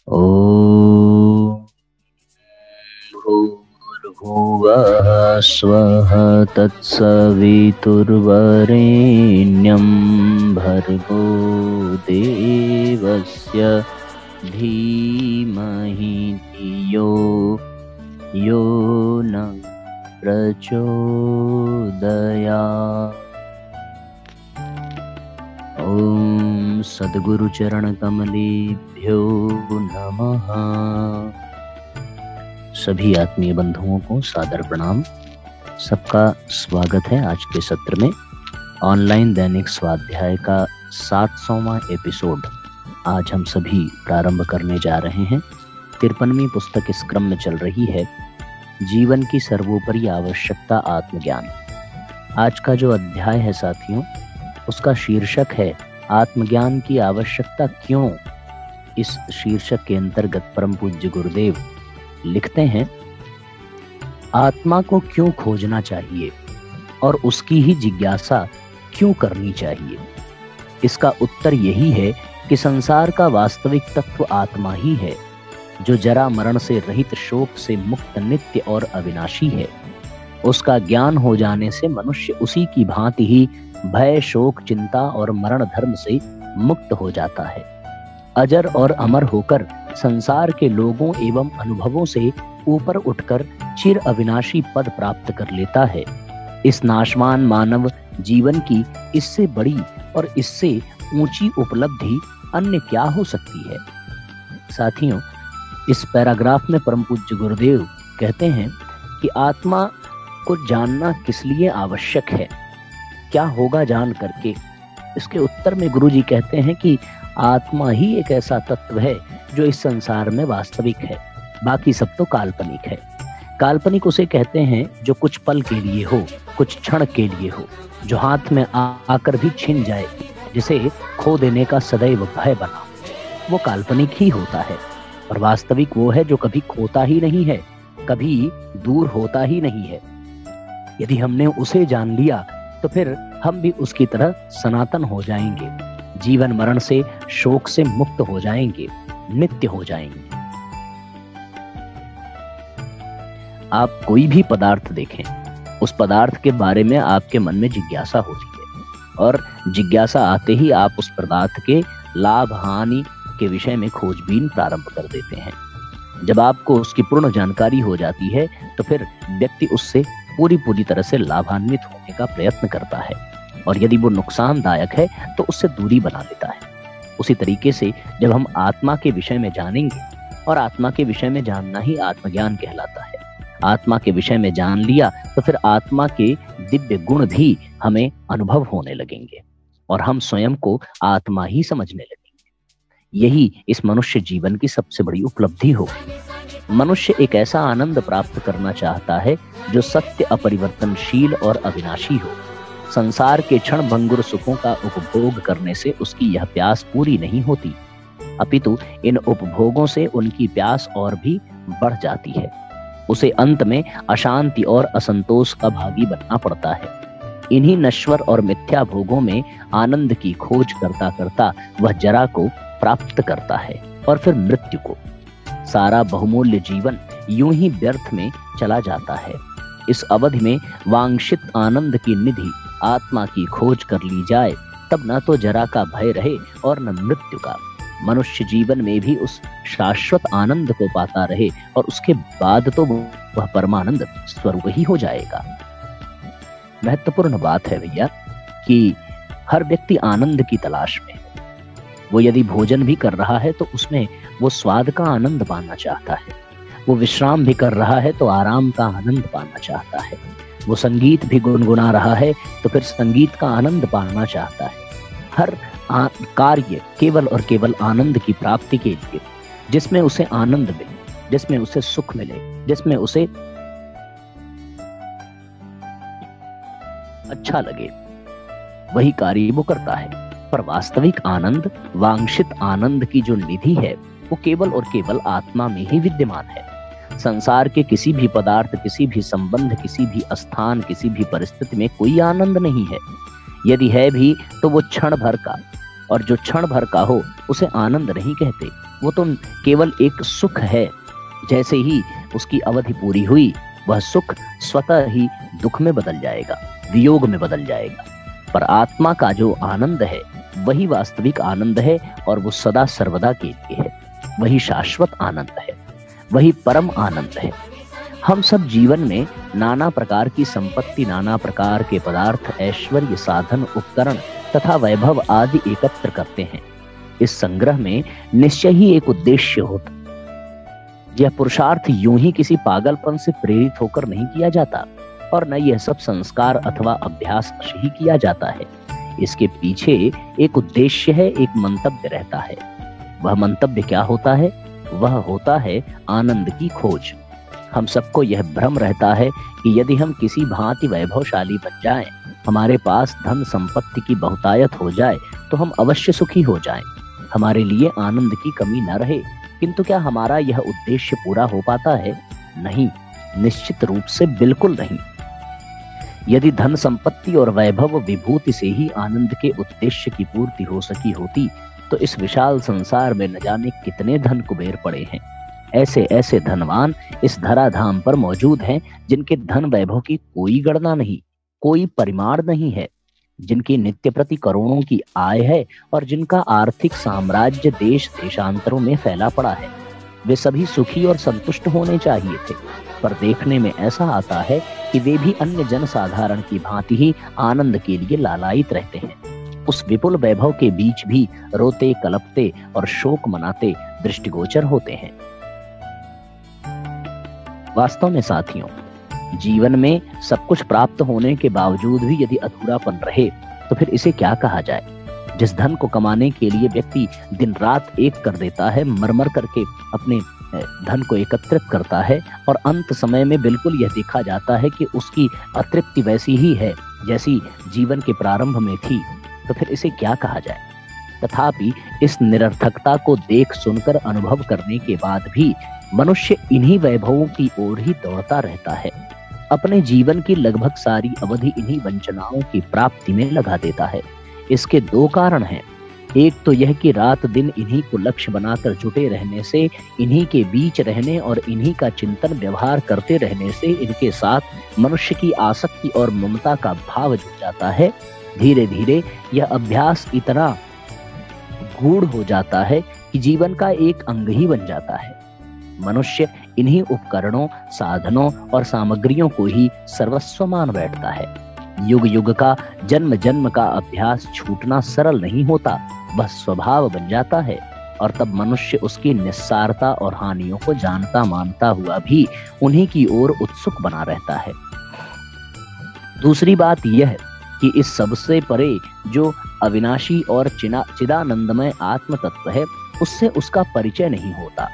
ॐ भूर्भुवः स्वः तत्सवितुर्वरेण्यं भर्गो देवस्य धीमहि धियो यो न प्रचोदयात्। ॐ सद्गुरु चरण कमलेभ्यो नमः। सभी आत्मीय बंधुओं को सादर प्रणाम। सबका स्वागत है आज के सत्र में। ऑनलाइन दैनिक स्वाध्याय का 700वां एपिसोड आज हम सभी प्रारंभ करने जा रहे हैं। 53वीं पुस्तक इस क्रम में चल रही है, जीवन की सर्वोपरि आवश्यकता आत्मज्ञान। आज का जो अध्याय है साथियों, उसका शीर्षक है आत्मज्ञान की आवश्यकता क्यों। इस शीर्षक के अंतर्गत परम पूज्य गुरुदेव लिखते हैं, आत्मा को क्यों खोजना चाहिए और उसकी ही जिज्ञासा क्यों करनी चाहिए। इसका उत्तर यही है कि संसार का वास्तविक तत्व आत्मा ही है, जो जरा मरण से रहित, शोक से मुक्त, नित्य और अविनाशी है। उसका ज्ञान हो जाने से मनुष्य उसी की भांति ही भय, शोक, चिंता और मरण धर्म से मुक्त हो जाता है। अजर और अमर होकर संसार के लोगों एवं अनुभवों से ऊपर उठकर चिर अविनाशी पद प्राप्त कर लेता है। इस नाशवान मानव जीवन की इससे बड़ी और इससे ऊंची उपलब्धि अन्य क्या हो सकती है। साथियों, इस पैराग्राफ में परम पूज्य गुरुदेव कहते हैं कि आत्मा को जानना किस लिए आवश्यक है, क्या होगा जान करके। इसके उत्तर में गुरुजी कहते हैं कि आत्मा ही एक ऐसा तत्व है जो इस संसार में वास्तविक है, बाकी सब तो काल्पनिक है। काल्पनिक उसे कहते हैं जो कुछ पल के लिए हो, कुछ क्षण के लिए हो, जो हाथ में आकर भी छिन जाए, जिसे खो देने का सदैव भय बना, वो काल्पनिक ही होता है। और वास्तविक वो है जो कभी खोता ही नहीं है, कभी दूर होता ही नहीं है। यदि हमने उसे जान लिया तो फिर हम भी उसकी तरह सनातन हो जाएंगे, जीवन मरण से, शोक से मुक्त हो जाएंगे, नित्य हो जाएंगे। आप कोई भी पदार्थ देखें, उस पदार्थ के बारे में आपके मन में जिज्ञासा होती है, और जिज्ञासा आते ही आप उस पदार्थ के लाभ हानि के विषय में खोजबीन प्रारंभ कर देते हैं। जब आपको उसकी पूर्ण जानकारी हो जाती है तो फिर व्यक्ति उससे पूरी तरह से लाभान्वित होने का प्रयत्न करता है, और यदि वो नुकसानदायक है तो उससे दूरी बना लेता है। उसी तरीके से जब हम आत्मा के विषय में जानेंगे, और आत्मा के विषय में जानना ही आत्मज्ञान कहलाता है, आत्मा के विषय में जान लिया तो फिर आत्मा के दिव्य गुण भी हमें अनुभव होने लगेंगे और हम स्वयं को आत्मा ही समझने लगेंगे। यही इस मनुष्य जीवन की सबसे बड़ी उपलब्धि होगी। मनुष्य एक ऐसा आनंद प्राप्त करना चाहता है जो सत्य, अपरिवर्तनशील और अविनाशी हो। संसार के क्षण भंगुर सुखों का उपभोग करने से उसकी यह प्यास पूरी नहीं होती, अपितु इन उपभोगों से उनकी प्यास और भी बढ़ जाती है। उसे अंत में अशांति और असंतोष का भागी बनना पड़ता है। इन्हीं नश्वर और मिथ्या भोगों में आनंद की खोज करता करता वह जरा को प्राप्त करता है और फिर मृत्यु को। सारा बहुमूल्य जीवन यूं ही व्यर्थ में चला जाता है। इस अवधि में वांछित आनंद की निधि आत्मा की खोज कर ली जाए, तब न तो जरा का भय रहे और न मृत्यु का। मनुष्य जीवन में भी उस शाश्वत आनंद को पाता रहे, और उसके बाद तो वह परमानंद स्वरूप ही हो जाएगा। महत्वपूर्ण बात है भैया कि हर व्यक्ति आनंद की तलाश में है। वो यदि भोजन भी कर रहा है तो उसमें वो स्वाद का आनंद पाना चाहता है। वो विश्राम भी कर रहा है तो आराम का आनंद पाना चाहता है। वो संगीत भी गुनगुना रहा है तो फिर संगीत का आनंद पाना चाहता है। हर कार्य केवल और केवल आनंद की प्राप्ति के लिए, जिसमें उसे आनंद मिले, जिसमें उसे सुख मिले, जिसमें उसे अच्छा लगे, वही कार्य वो करता है। पर वास्तविक आनंद, वांछित आनंद की जो निधि है, वो केवल और केवल आत्मा में ही विद्यमान है। संसार के किसी भी पदार्थ, किसी भी संबंध, किसी भी स्थान, किसी भी परिस्थिति में कोई आनंद नहीं है। यदि है भी तो वो क्षण भर का, और जो क्षण भर का हो उसे आनंद नहीं कहते। वो तो केवल एक सुख है। जैसे ही उसकी अवधि पूरी हुई, वह सुख स्वतः ही दुख में बदल जाएगा, वियोग में बदल जाएगा। पर आत्मा का जो आनंद है वही वास्तविक आनंद है, और वो सदा सर्वदा के लिए है। वही शाश्वत आनंद है, वही परम आनंद है। हम सब जीवन में नाना प्रकार की संपत्ति, नाना प्रकार के पदार्थ, ऐश्वर्य, साधन, उपकरण तथा वैभव आदि एकत्र करते हैं। इस संग्रह में निश्चय ही एक उद्देश्य होता। यह पुरुषार्थ यूं ही किसी पागलपन से प्रेरित होकर नहीं किया जाता, और न यह सब संस्कार अथवा अभ्यास से ही किया जाता है। इसके पीछे एक उद्देश्य है, एक मंतव्य रहता है। वह मंतव्य क्या होता है? वह होता है आनंद की खोज। हम सबको यह भ्रम रहता है कि यदि हम किसी भांति वैभवशाली बन जाएं, हमारे पास धन संपत्ति की बहुतायत हो जाए, तो हम अवश्य सुखी हो जाएं, हमारे लिए आनंद की कमी न रहे। किंतु क्या हमारा यह उद्देश्य पूरा हो पाता है? नहीं, निश्चित रूप से बिल्कुल नहीं। यदि धन संपत्ति और वैभव विभूति से ही आनंद के उद्देश्य की पूर्ति हो सकी होती, तो इस विशाल संसार में न जाने कितने धन कुबेर पड़े हैं। ऐसे ऐसे धनवान इस धराधाम पर मौजूद हैं, जिनके धन वैभव की कोई गणना नहीं, कोई परिमाण नहीं है, जिनकी नित्य प्रति करोड़ों की आय है, और जिनका आर्थिक साम्राज्य देश देशांतरों में फैला पड़ा है। वे सभी सुखी और संतुष्ट होने चाहिए थे, पर देखने में ऐसा आता है कि वे भी अन्य जनसाधारण की भांति ही आनंद के लिए लालायित रहते हैं। उस विपुल वैभव के बीच भी रोते, कलपते और शोक मनाते दृष्टिगोचर होते हैं। वास्तव में साथियों, जीवन में सब कुछ प्राप्त होने के बावजूद भी यदि अधूरापन रहे, तो फिर इसे क्या कहा जाए? जिस धन को कमाने के लिए व्यक्ति दिन रात एक कर देता है, मरमर करके अपने धन को एकत्रित करता है, और अंत समय में बिल्कुल यह देखा जाता है कि उसकी अतृप्ति वैसी ही है जैसी जीवन के प्रारंभ में थी, तो फिर इसे क्या कहा जाए? तथापि इस निरर्थकता को देख सुनकर अनुभव करने के बाद भी मनुष्य इन्हीं वैभवों की ओर ही दौड़ता रहता है। अपने जीवन की लगभग सारी अवधि इन्हीं वंचनाओं की प्राप्ति में लगा देता है। इसके दो कारण हैं। एक तो यह कि रात दिन इन्हीं को लक्ष्य बनाकर जुटे रहने से, इन्हीं के बीच रहने और इन्हीं का चिंतन व्यवहार करते रहने से इनके साथ मनुष्य की आसक्ति और ममता का भाव जुड़ जाता है। धीरे धीरे यह अभ्यास इतना गूढ़ हो जाता है कि जीवन का एक अंग ही बन जाता है। मनुष्य इन्हीं उपकरणों, साधनों और सामग्रियों को ही सर्वस्व मान बैठता है। युग युग का, जन्म जन्म का अभ्यास छूटना सरल नहीं होता, वह स्वभाव बन जाता है, और तब मनुष्य उसकी निस्सारता और हानियों को जानता मानता हुआ भी उन्हीं की ओर उत्सुक बना रहता है। दूसरी बात यह है कि इस सबसे परे जो अविनाशी और चिदानंदमय आत्म तत्व है, उससे उसका परिचय नहीं होता।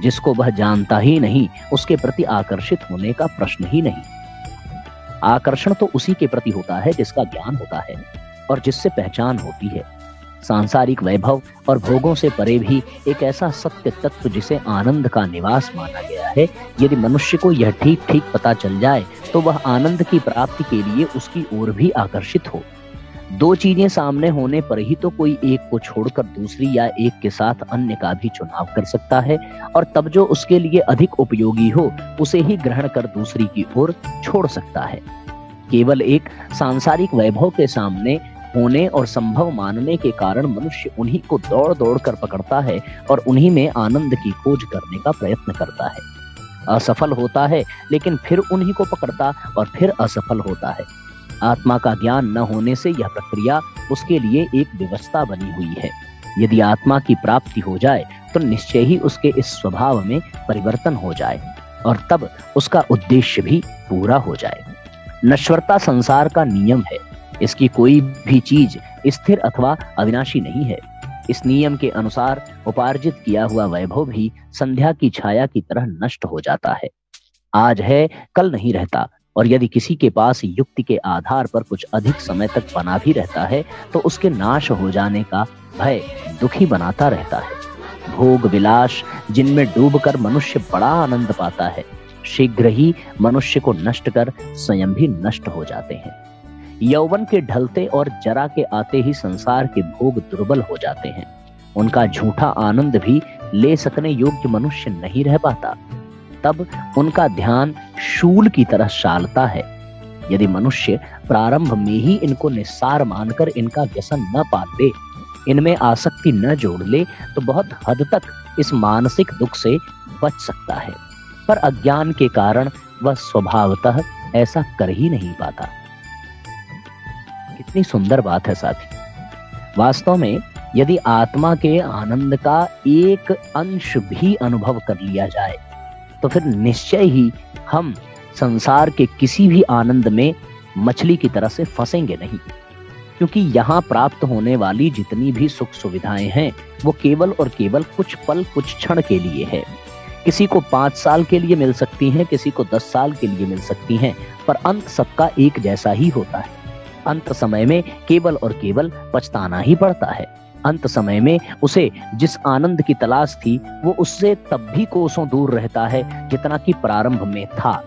जिसको वह जानता ही नहीं, उसके प्रति आकर्षित होने का प्रश्न ही नहीं। आकर्षण तो उसी के प्रति होता है जिसका ज्ञान होता है और जिससे पहचान होती है। सांसारिक वैभव और भोगों से परे भी एक ऐसा सत्य तत्व जिसे आनंद का निवास माना गया है, यदि मनुष्य को यह ठीक ठीक पता चल जाए, तो वह आनंद की प्राप्ति के लिए उसकी ओर भी आकर्षित हो। दो चीजें सामने होने पर ही तो कोई एक को छोड़कर दूसरी या एक के साथ अन्य का भी चुनाव कर सकता है, और तब जो उसके लिए अधिक उपयोगी हो उसे ही ग्रहण कर दूसरी की ओर छोड़ सकता है। केवल एक सांसारिक वैभव के सामने होने और संभव मानने के कारण मनुष्य उन्हीं को दौड़ दौड़ कर पकड़ता है और उन्हीं में आनंद की खोज करने का प्रयत्न करता है। असफल होता है, लेकिन फिर उन्हीं को पकड़ता और फिर असफल होता है। आत्मा का ज्ञान न होने से यह प्रक्रिया उसके लिए एक व्यवस्था बनी हुई है। यदि आत्मा की प्राप्ति हो जाए तो निश्चय ही उसके इस स्वभाव में परिवर्तन हो जाए, और तब उसका उद्देश्य भी पूरा हो जाए। नश्वरता संसार का नियम है। इसकी कोई भी चीज स्थिर अथवा अविनाशी नहीं है। इस नियम के अनुसार उपार्जित किया हुआ वैभव भी संध्या की छाया की तरह नष्ट हो जाता है। आज है, कल नहीं रहता, और यदि किसी के पास युक्ति के आधार पर कुछ अधिक समय तक बना भी रहता है, तो उसके नाश हो जाने का भय दुखी बनाता रहता है। भोग विलास जिनमें डूबकर मनुष्य बड़ा आनंद पाता है, शीघ्र ही मनुष्य को नष्ट कर स्वयं भी नष्ट हो जाते हैं। यौवन के ढलते और जरा के आते ही संसार के भोग दुर्बल हो जाते हैं। उनका झूठा आनंद भी ले सकने योग्य मनुष्य नहीं रह पाता। तब उनका ध्यान शूल की तरह शालता है। यदि मनुष्य प्रारंभ में ही इनको निस्सार मानकर इनका व्यसन न पाल ले, इनमें आसक्ति न जोड़ ले, तो बहुत हद तक इस मानसिक दुख से बच सकता है। पर अज्ञान के कारण वह स्वभावतः ऐसा कर ही नहीं पाता। कितनी सुंदर बात है साथी। वास्तव में यदि आत्मा के आनंद का एक अंश भी अनुभव कर लिया जाए, तो फिर निश्चय ही हम संसार के किसी भी आनंद में मछली की तरह से फंसेंगे नहीं। क्योंकि यहाँ प्राप्त होने वाली जितनी भी सुख सुविधाएं हैं, वो केवल और केवल कुछ पल, कुछ क्षण के लिए है। किसी को 5 साल के लिए मिल सकती हैं, किसी को 10 साल के लिए मिल सकती हैं, पर अंत सबका एक जैसा ही होता है। अंत समय में केवल और केवल पछताना ही पड़ता है। अंत समय में उसे जिस आनंद की तलाश थी, वो उससे तब भी कोसों दूर रहता है जितना कि प्रारंभ में था।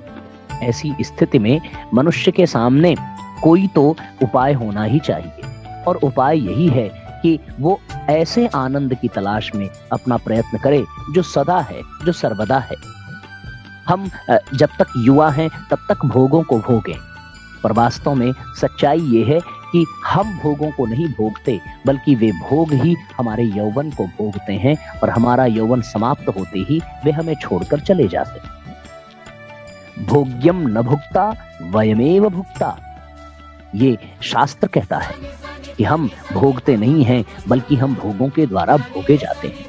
ऐसी स्थिति में मनुष्य के सामने कोई तो उपाय होना ही चाहिए, और उपाय यही है कि वो ऐसे आनंद की तलाश में अपना प्रयत्न करे जो सदा है, जो सर्वदा है। हम जब तक युवा हैं तब तक भोगों को भोगें, पर वास्तव में सच्चाई ये है कि हम भोगों को नहीं भोगते, बल्कि वे भोग ही हमारे यौवन को भोगते हैं, और हमारा यौवन समाप्त होते ही वे हमें छोड़कर चले जाते हैं। भोग्यम न भुक्ता वयमेव भुक्ता, ये शास्त्र कहता है कि हम भोगते नहीं हैं, बल्कि हम भोगों के द्वारा भोगे जाते हैं।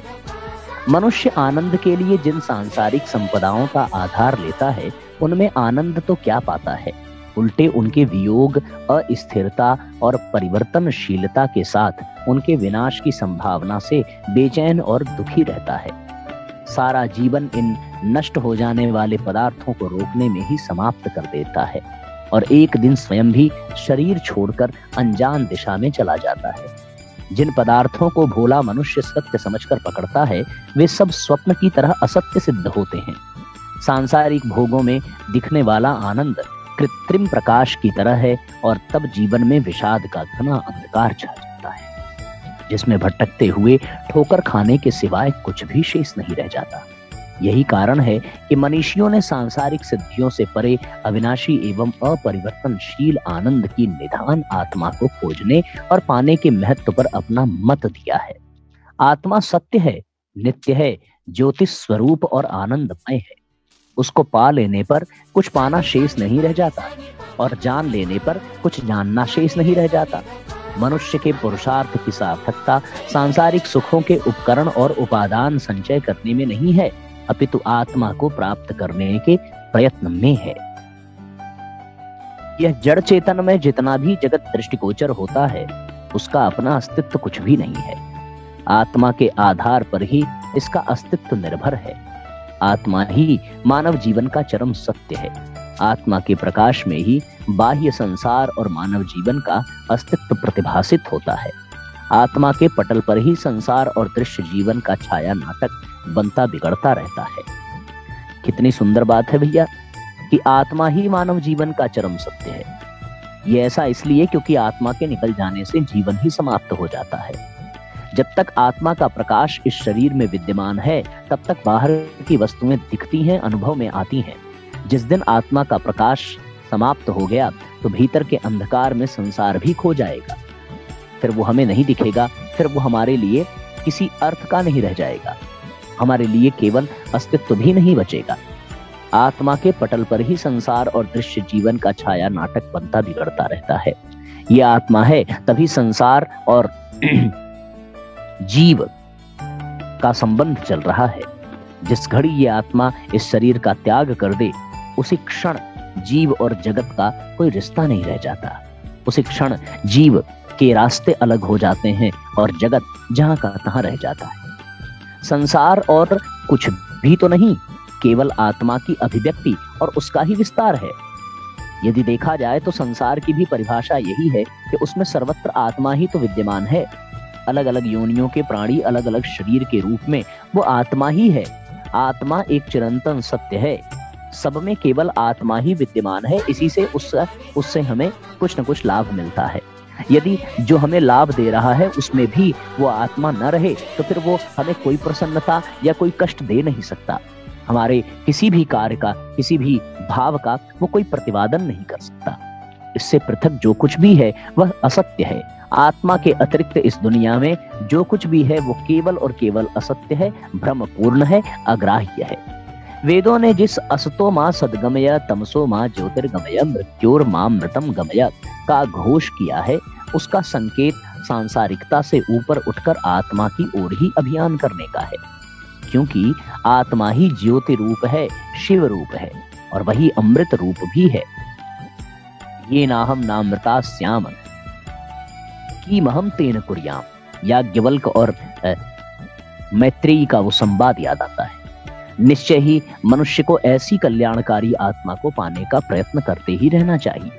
मनुष्य आनंद के लिए जिन सांसारिक संपदाओं का आधार लेता है, उनमें आनंद तो क्या पाता है, उल्टे उनके वियोग, अस्थिरता और परिवर्तनशीलता के साथ उनके विनाश की संभावना से बेचैन और दुखी रहता है। सारा जीवन इन नष्ट हो जाने वाले पदार्थों को रोकने में ही समाप्त कर देता है, और एक दिन स्वयं भी शरीर छोड़कर अनजान दिशा में चला जाता है। जिन पदार्थों को भोला मनुष्य सत्य समझकर पकड़ता है, वे सब स्वप्न की तरह असत्य सिद्ध होते हैं। सांसारिक भोगों में दिखने वाला आनंद कृत्रिम प्रकाश की तरह है, और तब जीवन में विषाद का घना अंधकार छा जाता है, जिसमें भटकते हुए ठोकर खाने के सिवाय कुछ भी शेष नहीं रह जाता। यही कारण है कि मनीषियों ने सांसारिक सिद्धियों से परे अविनाशी एवं अपरिवर्तनशील आनंद की निधान आत्मा को खोजने और पाने के महत्व पर अपना मत दिया है। आत्मा सत्य है, नित्य है, ज्योतिष स्वरूप और आनंदमय है। उसको पा लेने पर कुछ पाना शेष नहीं रह जाता, और जान लेने पर कुछ जानना शेष नहीं रह जाता। मनुष्य के पुरुषार्थ की सार्थकता सांसारिक सुखों के उपकरण और उपादान संचय करने में नहीं है, अपितु आत्मा को प्राप्त करने के प्रयत्न में है। यह जड़ चेतन में जितना भी जगत दृष्टिगोचर होता है, उसका अपना अस्तित्व कुछ भी नहीं है। आत्मा के आधार पर ही इसका अस्तित्व निर्भर है। आत्मा ही मानव जीवन का चरम सत्य है। आत्मा के प्रकाश में ही बाह्य संसार और मानव जीवन का अस्तित्व प्रतिभासित होता है। आत्मा के पटल पर ही संसार और दृश्य जीवन का छाया नाटक बनता बिगड़ता रहता है। कितनी सुंदर बात है भैया कि आत्मा ही मानव जीवन का चरम सत्य है। ये ऐसा इसलिए क्योंकि आत्मा के निकल जाने से जीवन ही समाप्त हो जाता है। जब तक आत्मा का प्रकाश इस शरीर में विद्यमान है, तब तक बाहर की वस्तुएं दिखती हैं, अनुभव में आती हैं। जिस दिन आत्मा का प्रकाश समाप्त हो गया, तो भीतर के अंधकार में संसार भी खो जाएगा। फिर वो हमें नहीं दिखेगा, फिर वो हमारे लिए किसी अर्थ का नहीं रह जाएगा, हमारे लिए केवल अस्तित्व भी नहीं बचेगा। आत्मा के पटल पर ही संसार और दृश्य जीवन का छाया नाटक बनता बिगड़ता रहता है। ये आत्मा है, तभी संसार और जीव का संबंध चल रहा है। जिस घड़ी ये आत्मा इस शरीर का त्याग कर दे, उसी क्षण जीव और जगत का कोई रिश्ता नहीं रह जाता। उसी क्षण जीव के रास्ते अलग हो जाते हैं और जगत जहां का तहां रह जाता है। संसार और कुछ भी तो नहीं, केवल आत्मा की अभिव्यक्ति और उसका ही विस्तार है। यदि देखा जाए तो संसार की भी परिभाषा यही है कि उसमें सर्वत्र आत्मा ही तो विद्यमान है। अलग अलग योनियों के प्राणी अलग अलग शरीर के रूप में वो आत्मा ही है। आत्मा एक चिरंतन सत्य है, सब में केवल आत्मा ही विद्यमान है। इसी से उससे हमें कुछ न कुछ लाभ मिलता है। यदि जो हमें लाभ दे रहा है उसमें भी वो आत्मा न रहे तो फिर वो हमें कोई प्रसन्नता या कोई कष्ट दे नहीं सकता। हमारे किसी भी कार्य का, किसी भी भाव का वो कोई प्रतिवादन नहीं कर सकता। इससे पृथक जो कुछ भी है वह असत्य है। आत्मा के अतिरिक्त इस दुनिया में जो कुछ भी है वो केवल और केवल असत्य है, भ्रमपूर्ण है, अग्राह्य है। वेदों ने जिस असतो मां सद्गमय तमसो मां ज्योतिर्गमय मृत्योर मां मृतम गमय का घोष किया है, उसका संकेत सांसारिकता से ऊपर उठकर आत्मा की ओर ही अभियान करने का है। क्योंकि आत्मा ही ज्योति रूप है, शिव रूप है और वही अमृत रूप भी है। ये नाहम नामृता श्याम की महम तेन कुर्याम, याज्ञवल्क और मैत्रेयी का वो संवाद याद आता है। निश्चय ही मनुष्य को ऐसी कल्याणकारी आत्मा को पाने का प्रयत्न करते ही रहना चाहिए।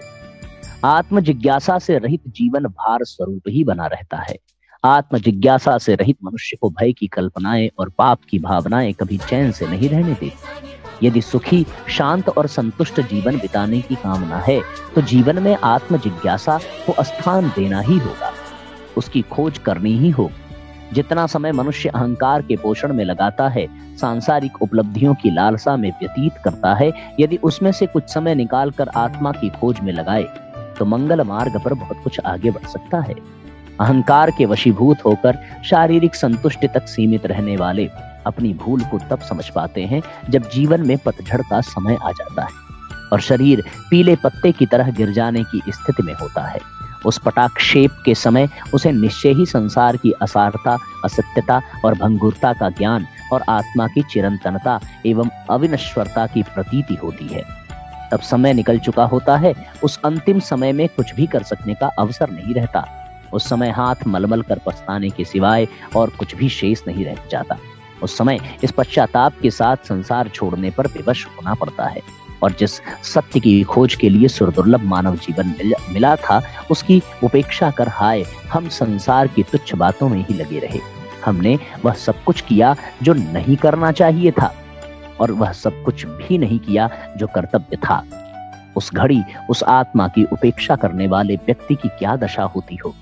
आत्म जिज्ञासा से रहित जीवन भार स्वरूप ही बना रहता है। आत्म जिज्ञासा से रहित मनुष्य को भय की कल्पनाएं और पाप की भावनाएं कभी चैन से नहीं रहने देती। यदि सुखी, शांत और संतुष्ट जीवन बिताने की कामना है तो जीवन में आत्म जिज्ञासा को स्थान देना ही होगा, उसकी खोज करनी ही होगी। जितना समय मनुष्य अहंकार के पोषण में लगाता है, सांसारिक उपलब्धियों की लालसा में व्यतीत करता है, यदि उसमें से कुछ समय निकालकर आत्मा की खोज में लगाए तो मंगल मार्ग पर बहुत कुछ आगे बढ़ सकता है। अहंकार के वशीभूत होकर शारीरिक संतुष्टि तक सीमित रहने वाले अपनी भूल को तब समझ पाते हैं जब जीवन में पतझड़ का समय आ जाता है और शरीर पीले पत्ते की तरह गिर जाने की स्थिति में होता है। उस पटाक्षेप के समय उसे निश्चय ही संसार की असारता, असत्यता और भंगुरता का ज्ञान और आत्मा की चिरंतनता एवं अविनश्वरता की प्रतीति होती है। तब समय निकल चुका होता है, उस अंतिम समय में कुछ भी कर सकने का अवसर नहीं रहता। उस समय हाथ मलमल कर पछताने के सिवाय और कुछ भी शेष नहीं रह जाता। उस समय इस पश्चाताप के साथ संसार छोड़ने पर विवश होना पड़ता है और जिस सत्य की खोज के लिए सुरदुर्लभ मानव जीवन मिला था उसकी उपेक्षा कर हाय हम संसार की तुच्छ बातों में ही लगे रहे। हमने वह सब कुछ किया जो नहीं करना चाहिए था और वह सब कुछ भी नहीं किया जो कर्तव्य था। उस घड़ी उस आत्मा की उपेक्षा करने वाले व्यक्ति की क्या दशा होती हो,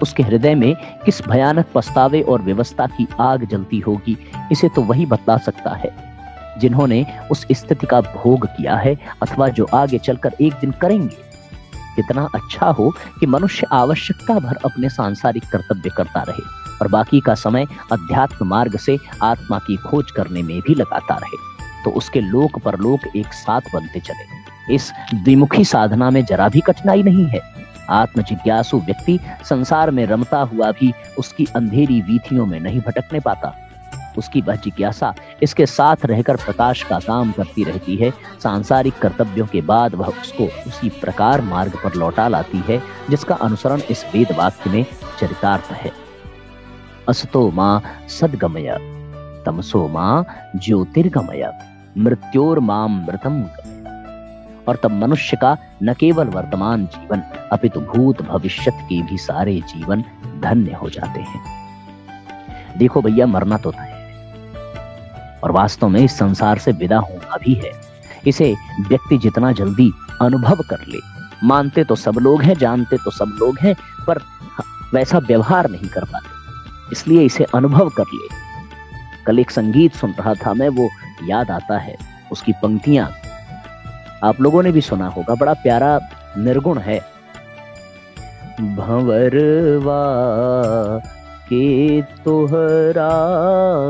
उसके हृदय में किस भयानक पछतावे और व्यवस्था की आग जलती होगी, इसे तो वही बतला सकता है जिन्होंने उस स्थिति का भोग किया है अथवा जो आगे चलकर एक दिन करेंगे। कितना अच्छा हो कि मनुष्य आवश्यकता भर अपने सांसारिक कर्तव्य करता रहे और बाकी का समय अध्यात्म मार्ग से आत्मा की खोज करने में भी लगाता रहे, तो उसके लोक परलोक एक साथ बनते चले। इस द्विमुखी साधना में जरा भी कठिनाई नहीं है। आत्म जिज्ञासु व्यक्ति संसार में रमता हुआ भी उसकी अंधेरी वीथियों में नहीं भटकने पाता। उसकी वह जिज्ञासा इसके साथ रहकर प्रकाश का काम करती रहती है। सांसारिक कर्तव्यों के बाद वह उसको उसी प्रकार मार्ग पर लौटा लाती है जिसका अनुसरण इस वेद वाक्य में चरितार्थ है। असतो मां सद्गमय तमसो मां ज्योतिर्गमय मृत्योर मां मृतम गमय। और तब मनुष्य का न केवल वर्तमान जीवन अपितु भूत भविष्य के भी सारे जीवन धन्य हो जाते हैं। देखो भैया, मरना तो तय है और वास्तव में इस संसार से विदा होना भी है। इसे व्यक्ति जितना जल्दी अनुभव कर ले, मानते तो सब लोग हैं, जानते तो सब लोग हैं, पर वैसा व्यवहार नहीं कर पाते, इसलिए इसे अनुभव कर ले। कल एक संगीत सुन रहा था मैं, वो याद आता है, उसकी पंक्तियां आप लोगों ने भी सुना होगा, बड़ा प्यारा निर्गुण है। भंवरवा के तोहरा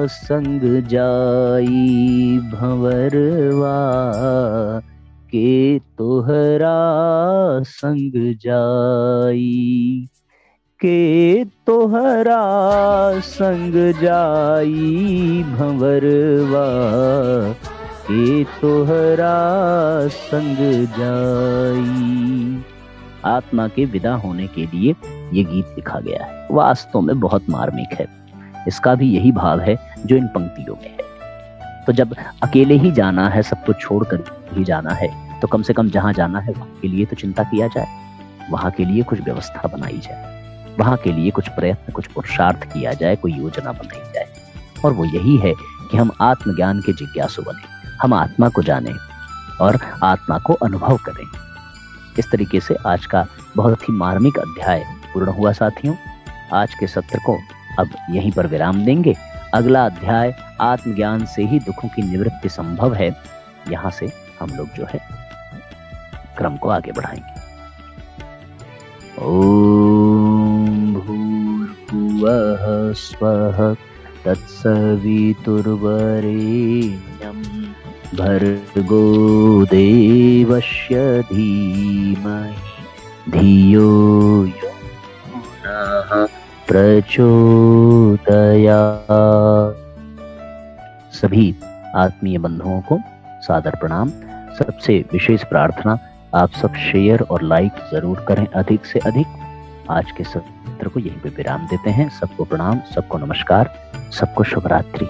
संग जाई, भंवरवा के तोहरा संग जाई, के तोहरा संग जाई, भंवरवा के तोहरा संग जाई। आत्मा के विदा होने के लिए ये गीत लिखा गया है। वास्तव में बहुत मार्मिक है। इसका भी यही भाव है जो इन पंक्तियों में है। तो जब अकेले ही जाना है, सब कुछ छोड़कर ही जाना है, तो कम से कम जहां जाना है वहां के लिए तो चिंता किया जाए, वहां के लिए कुछ व्यवस्था बनाई जाए, वहां के लिए कुछ प्रयत्न, कुछ पुरुषार्थ किया जाए, कोई योजना बनाई जाए। और वो यही है कि हम आत्मज्ञान के जिज्ञासु बने, हम आत्मा को जानें और आत्मा को अनुभव करें। इस तरीके से आज का बहुत ही मार्मिक अध्याय पूर्ण हुआ साथियों। आज के सत्र को अब यहीं पर विराम देंगे। अगला अध्याय आत्मज्ञान से ही दुखों की निवृत्ति संभव है, यहाँ से हम लोग जो है क्रम को आगे बढ़ाएंगे। ओम भूर्भुवः स्वः तत्सवितुर्वरेण्यं भर्गो देवस्य धीमहि धियो यो नः प्रचोदयात्। सभी आत्मीय बंधुओं को सादर प्रणाम। सबसे विशेष प्रार्थना, आप सब शेयर और लाइक जरूर करें अधिक से अधिक। आज के सत्र को यहीं पे विराम देते हैं। सबको प्रणाम, सबको नमस्कार, सबको शुभ रात्रि।